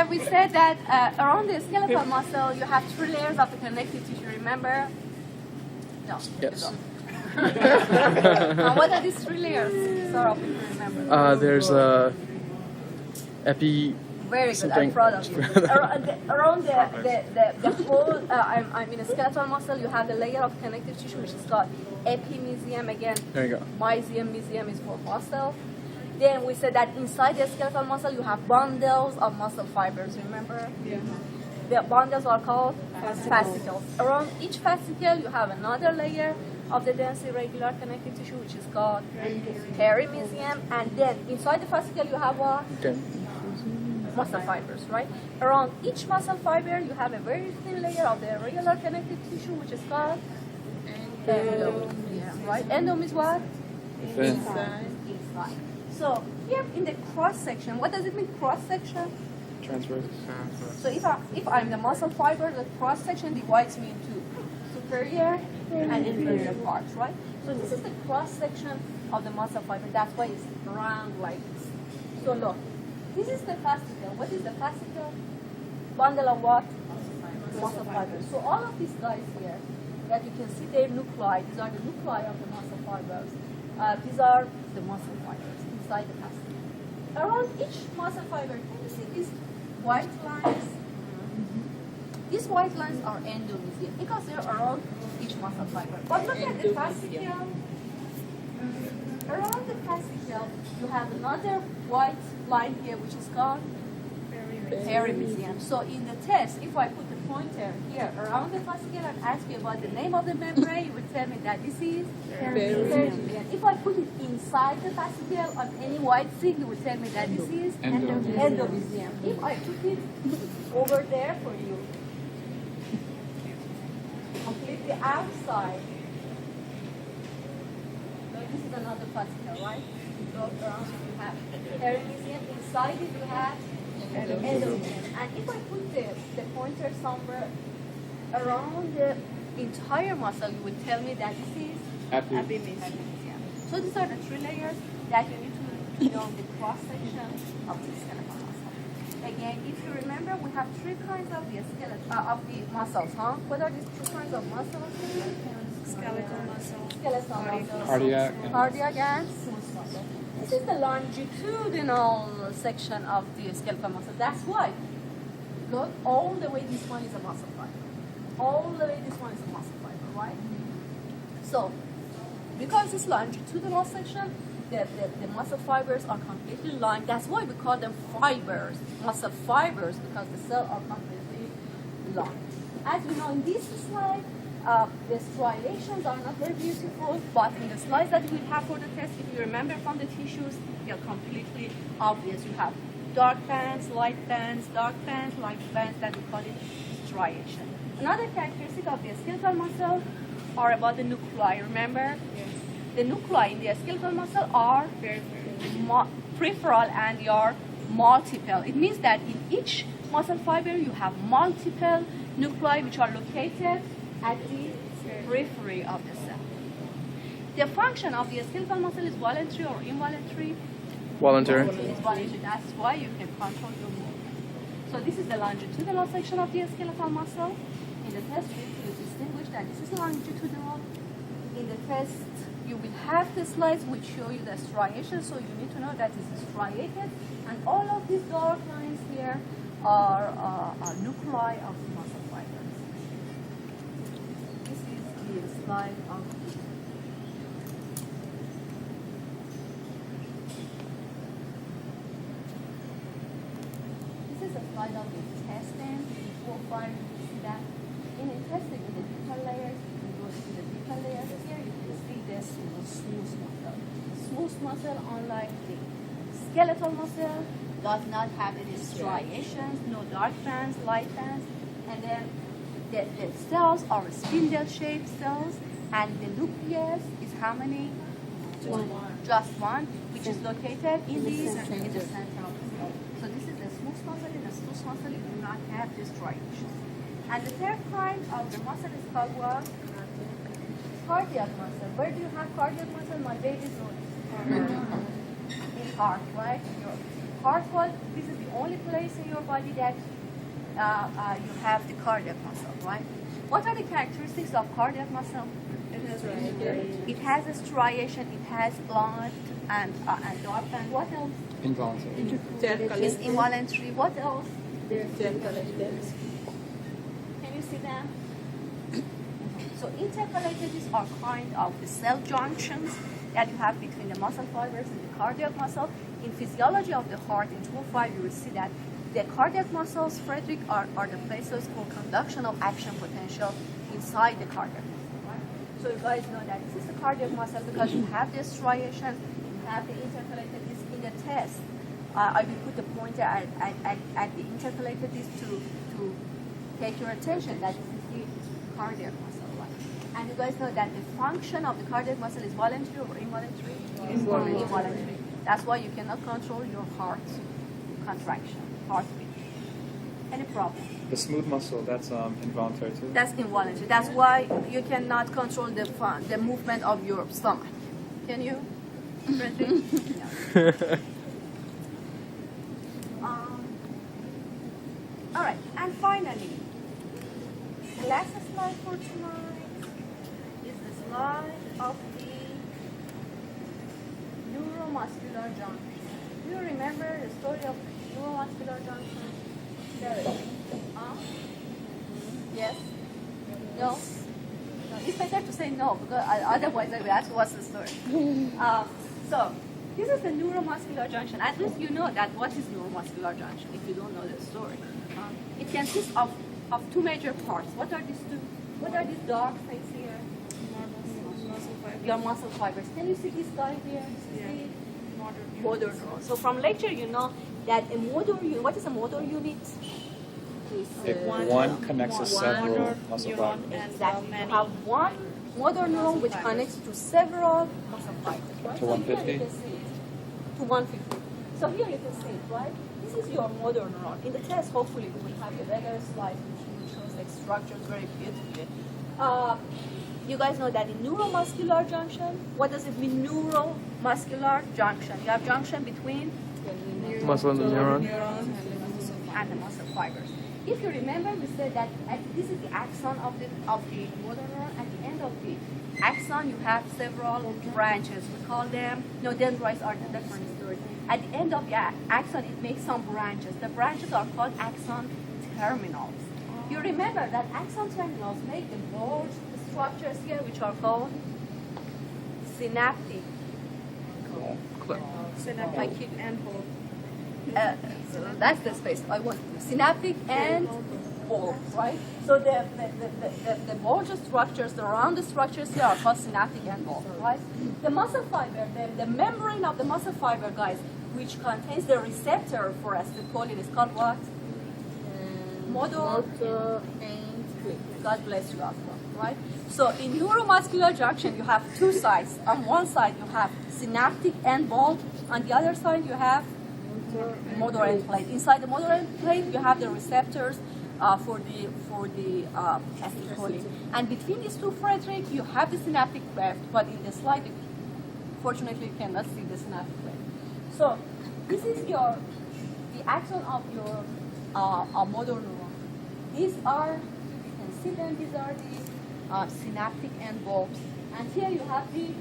we said that around the skeletal muscle, you have 3 layers of the connective tissue, remember? No. Yes. What are these 3 layers? Sorry, if you remember. There's epi. Very good, something. I'm proud of you. Around the whole, I mean, the skeletal muscle, you have a layer of connective tissue which is called epimysium. Again, There you go. mysium is for muscle. Then we said that inside the skeletal muscle, you have bundles of muscle fibers, remember? Yeah. The bundles are called fascicles. Around each fascicle, you have another layer of the dense irregular connective tissue which is called perimysium. And then inside the fascicle, you have what? Okay. Muscle fibers, right? Around each muscle fiber, you have a very thin layer of the irregular connective tissue, which is called endome. Yeah, right? Endome is what? Thin. Inside. So here in the cross section, what does it mean? Cross section. Transverse. So if I'm the muscle fiber, the cross section divides me into superior and inferior parts, right? So this is the cross section of the muscle fiber. That's why it's round like this. So look. This is the fascicle. What is the fascicle? Bundle of what? Muscle fibers. So all of these guys here, that you can see their nuclei, these are the nuclei of the muscle fibers. These are the muscle fibers inside the fascicle. Around each muscle fiber, can you see these white lines? These white lines are endomysium because they're around each muscle fiber. But look at the fascicle. Around the fascicle, you have another white line here, which is called perimysium. So in the test, if I put the pointer here around the fascicle and ask you about the name of the membrane, you would tell me that this is perimysium. If I put it inside the fascicle on any white thing, you would tell me that this is endomysium. If I put it over there for you, completely outside, this is another fascicle, right? You go around, you have perimysium. Inside it, you have endomysium. And if I put the pointer somewhere around the entire muscle, you would tell me that this is epimysium. So these are the 3 layers that you need to know the cross section of the skeletal muscle. Again, if you remember, we have 3 kinds of the muscles, huh? What are these 2 kinds of muscles? Skeletal muscle. Skeletal muscle. Cardiac. Cardiac and smooth muscle. This is the longitudinal section of the skeletal muscle. That's why, look, all the way this one is a muscle fiber. All the way this one is a muscle fiber, right? So, because it's longitudinal section, the muscle fibers are completely lined. That's why we call them fibers, muscle fibers, because the cells are completely lined. As we know in this slide, the striations are not very beautiful, but in the slides that we have for the test, if you remember from the tissues, they are completely obvious. You have dark bands, light bands, dark bands, light bands, that we call it striation. Another characteristic of the skeletal muscle are about the nuclei, remember? Yes. The nuclei in the skeletal muscle are peripheral and they are multiple. It means that in each muscle fiber you have multiple nuclei which are located at the periphery of the cell. The function of the skeletal muscle is voluntary or involuntary? Voluntary. It's voluntary. That's why you can control your movement. So this is the longitudinal section of the skeletal muscle. In the test, you distinguish that this is longitudinal. In the test, you will have the slides which show you the striation, so you need to know that this is striated, and all of these dark lines here are nuclei of the muscle fibers. This is the slide of this is a slide of the intestine. Before fire, you see that in intestine, in the deeper layers, you go to the deeper layers here, you can see this smooth muscle. Smooth muscle, unlike the skeletal muscle, does not have any striations, no dark bands, light bands, and then the cells are spindle-shaped cells, and the nucleus is how many? Just one, which is located in the center of the cell. So this is the smooth muscle. In the smooth muscle, you do not have the striations. And the third kind of the muscle is called what? Cardiac muscle. Where do you have cardiac muscle? My baby's in heart, right? Your heart wall, this is the only place in your body study that you have the cardiac muscle, right? What are the characteristics of cardiac muscle? It has a striation, it has light and dark band. What else? Involuntary. It's involuntary. What else? Can you see them? So interconnectedness are kind of the cell junctions that you have between the muscle fibers and the cardiac muscle. In physiology of the heart, in 205, you will see that the cardiac muscles, Frederick, are the places for conduction of action potential inside the cardiac muscle, right? So you guys know that this is the cardiac muscle because you have the striation, you have the interconnectedness in the test. I will put the pointer at the interconnectedness to take your attention that this is the cardiac muscle, right? And you guys know that the function of the cardiac muscle is voluntary or involuntary? Involuntary. That's why you cannot control your heart contraction, heartbeat. Any problem? The smooth muscle, that's involuntary too. That's involuntary. That's why you cannot control the movement of your stomach. Can you, Frederick? No. All right, and finally, the last slide for tonight is the slide of the neuromuscular junction. Do you remember the story of neuromuscular junction? Yes? No? No? It's better to say no, because otherwise I will ask what's the story. So, this is the neuromuscular junction. At least you know that what is neuromuscular junction if you don't know the story. It consists of two major parts. What are these two? What are these dark things here? Your muscle fibers. Can you see this guy here? See? Motor neuron. So from lecture you know that a motor unit, what is a motor unit? One connects to several muscle fibers. Exactly. You have one motor neuron which connects to several muscle fibers. Right? To 150? So here you can see it. To 150. So here you can see it, right? This is your motor neuron. In the test, hopefully, we will have a regular slide which shows like structures very beautifully. You guys know that in neuromuscular junction, what does it mean, neuromuscular junction? You have junction between Muscle and the neuron. and the muscle fibers. If you remember, we said that this is the axon of the motor neuron. At the end of the axon, you have several branches. We call them, no, dendrites are the different story. At the end of the axon, it makes some branches. The branches are called axon terminals. You remember that axon terminals make the bulge structures here, which are called synaptic. I keep and bulb. So that's the space I want. Synaptic and bulb, right? So the bulge structures, the round structures here are called synaptic and bulb, right? The muscle fiber, the membrane of the muscle fiber, guys, which contains the receptor for acetylcholine is called what? Motor and God bless you, Afra, right? So in neuromuscular junction, you have two sides. On one side, you have synaptic end bulb. On the other side, you have motor end plate. Inside the motor end plate, you have the receptors for the acetylcholine. And between these two, Frederick, you have the synaptic cleft. But in the slide, fortunately, you cannot see the synaptic cleft. So this is the axon of your motor neuron. These are, you can see them, these are the synaptic end bulbs. And here you have the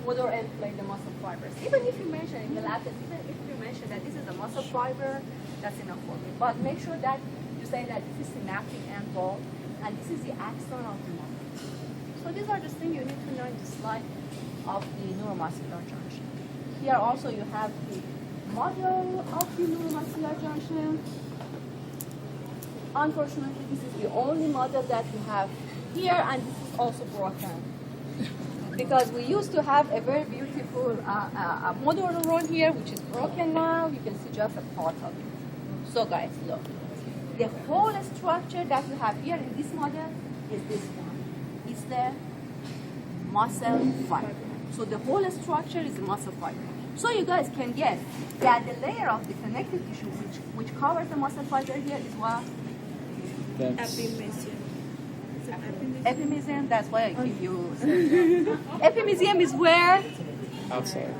motor end plate, the muscle fibers. Even if you mention in the lab, even if you mention that this is a muscle fiber, that's enough for me. But make sure that you say that this is synaptic end bulb, and this is the axon of the muscle. So these are the things you need to know in the slide of the neuromuscular junction. Here also you have the model of the neuromuscular junction. Unfortunately, this is the only model that we have here, and this is also broken. Because we used to have a very beautiful motor neuron here, which is broken now. You can see just a part of it. So guys, look. The whole structure that you have here in this model is this one. It's the muscle fiber. So the whole structure is the muscle fiber. So you guys can guess that the layer of the connective tissue which covers the muscle fiber here is what? Epimysium. Epimysium, that's why I keep you saying that. Epimysium is where? Outside.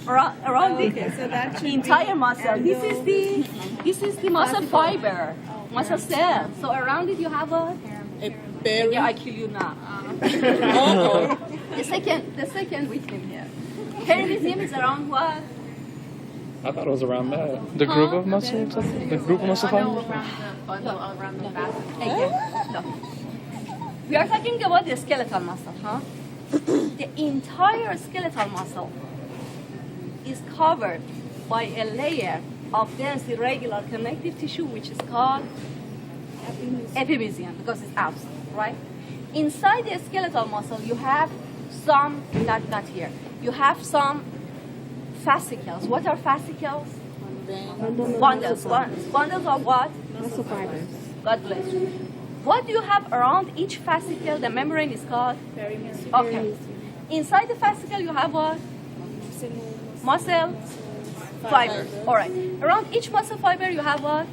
Around the Okay, so that should entire be muscle. This is the This is the muscle fiber, muscle cell. So around it you have a. Yeah, I kill you now. The second weakling here. Perimysium is around what? I thought it was around that. The group of muscles? The group of muscle fibers? Around the back. Again, look. We are talking about the skeletal muscle, huh? The entire skeletal muscle is covered by a layer of dense irregular connective tissue which is called epimysium because it's absent, right? Inside the skeletal muscle you have some, not here, you have some fascicles. What are fascicles? Bundles. Bundles of what? Muscle fibers. God bless you. What do you have around each fascicle? The membrane is called? Okay. Inside the fascicle you have what? Muscle fibers. All right. Around each muscle fiber you have what?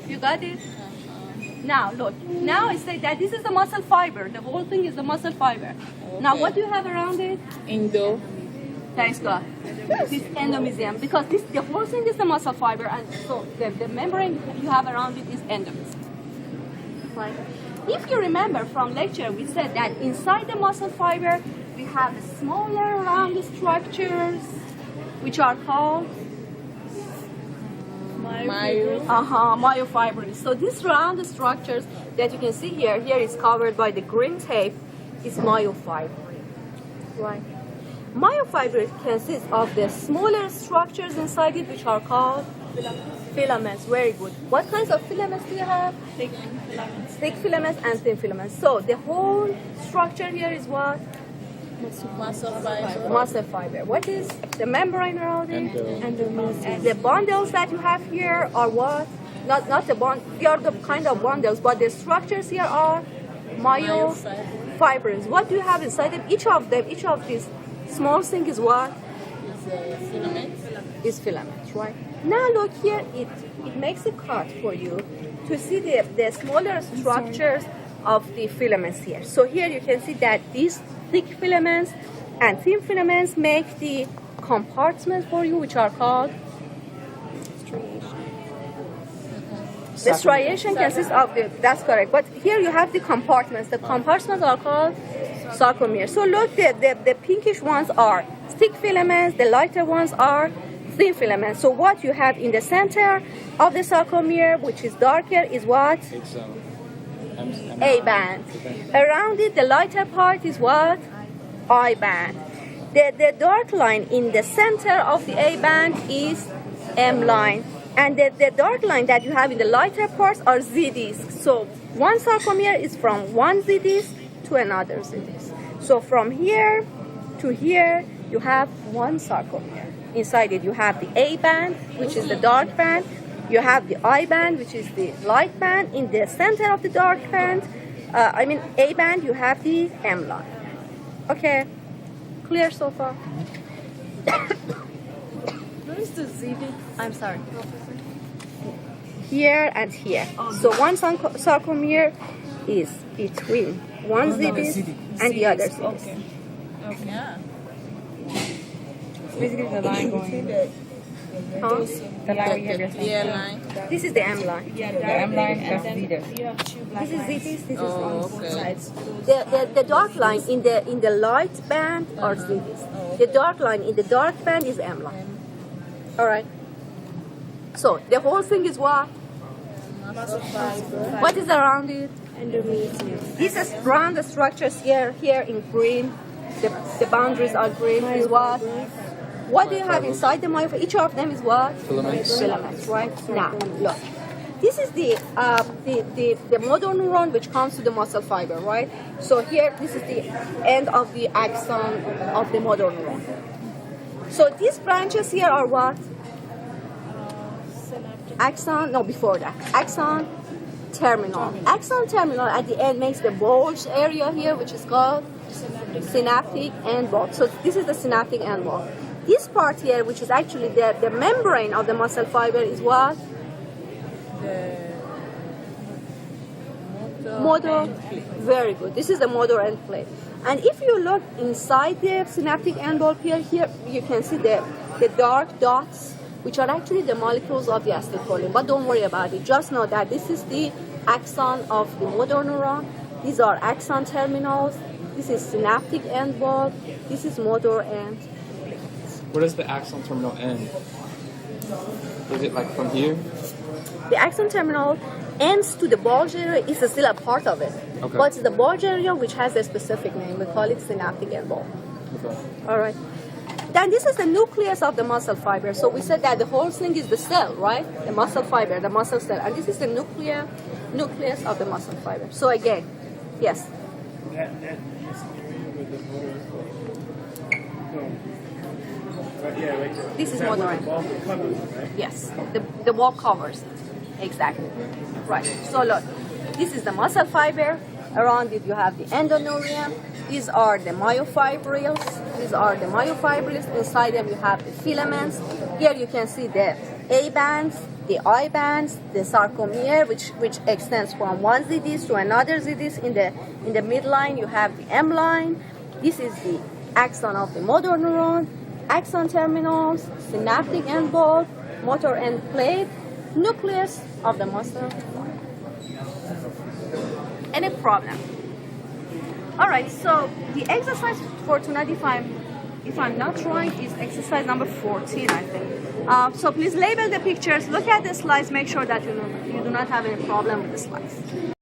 You got it? Now look. Now I say that this is the muscle fiber. The whole thing is the muscle fiber. Now what do you have around it? Endo. Thanks God. This endomysium, because the whole thing is the muscle fiber, and so the membrane you have around it is endomysium. Right? If you remember from lecture, we said that inside the muscle fiber we have smaller round structures, which are called myofibrils. So these round structures that you can see here is covered by the green tape, is myofibril. Right? Myofibril consists of the smaller structures inside it, which are called filaments. Very good. What kinds of filaments do you have? Thick filaments and thin filaments. So the whole structure here is what? Muscle fiber. Muscle fiber. What is the membrane around it? Endomysium. The bundles that you have here are what? Not the bond. They are the kind of bundles, but the structures here are myofibrils. What do you have inside them? Each of these small thing is what? Is filaments, right? Now look here, it makes a cut for you to see the smaller structures of the filaments here. So here you can see that these thick filaments and thin filaments make the compartments for you, which are called the striation consists of that's correct. But here you have the compartments. The compartments are called sarcomere. So look, the pinkish ones are thick filaments, the lighter ones are thin filaments. So what you have in the center of the sarcomere, which is darker, is what? It's A band. Around it, the lighter part is what? I band. The dark line in the center of the A band is M line. And the dark line that you have in the lighter parts are Z discs. So one sarcomere is from one Z disc to another Z disc. So from here to here, you have one sarcomere. Inside it, you have the A band, which is the dark band. You have the I band, which is the light band. In the center of the dark band, A band, you have the M line. Okay, clear so far? What is the Z disc? I'm sorry. Here and here. So one sarcomere is between one Z disc and the other Z disc. Okay. Yeah. Basically the line going. Huh? The line we have your Yeah, line. This is the M line. The M line, that's leader. This is Z disc. This is Oh, on okay. sides. The dark line in the light band are Z disc. The dark line in the dark band is M line. All right. So the whole thing is what? Muscle fiber. What is around it? Endomysium. These is round structures here in green. The boundaries are green. Is what? What do you have inside the myofibril? Each of them is what? Filaments. Filaments, right? Now, look. This is the motor neuron which comes to the muscle fiber, right? So here, this is the end of the axon of the motor neuron. So these branches here are what? Axon, no, before that. Axon terminal. Axon terminal at the end makes the bulge area here, which is called synaptic end wall. So this is the synaptic end wall. This part here, which is actually the membrane of the muscle fiber, is what? Motor. Very good. This is the motor end plate. And if you look inside the synaptic end wall here you can see the dark dots which are actually the molecules of the acetylcholine. But don't worry about it. Just know that this is the axon of the motor neuron. These are axon terminals. This is synaptic end bulb. This is motor end. Where does the axon terminal end? Is it like from here? The axon terminal ends to the bulge area. Is still a part of it. Okay. But it's the bulge area which has a specific name. We call it synaptic end bulb. Okay. All right. Then this is the nucleus of the muscle fiber. So we said that the whole thing is the cell, right? The muscle fiber, the muscle cell. And this is the nucleus of the muscle fiber. So again, yes. That is the area where the motor. Right, yeah, right there. This is that motor where end. the ball covers, right? Yes, the wall covers it. Exactly. Right. So look, this is the muscle fiber. Around it you have the endoneurium. These are the myofibrils. Inside them you have the filaments. Here you can see the A bands, the I bands, the sarcomere, which extends from one ZDs to another ZDs. In the midline you have the M line. This is the axon of the motor neuron. Axon terminals, synaptic end bulb, motor end plate, nucleus of the muscle. Any problem? All right, so the exercise for tonight, if I'm not wrong, is exercise number 14, I think. So please label the pictures, look at the slides, make sure that you do not have any problem with the slides.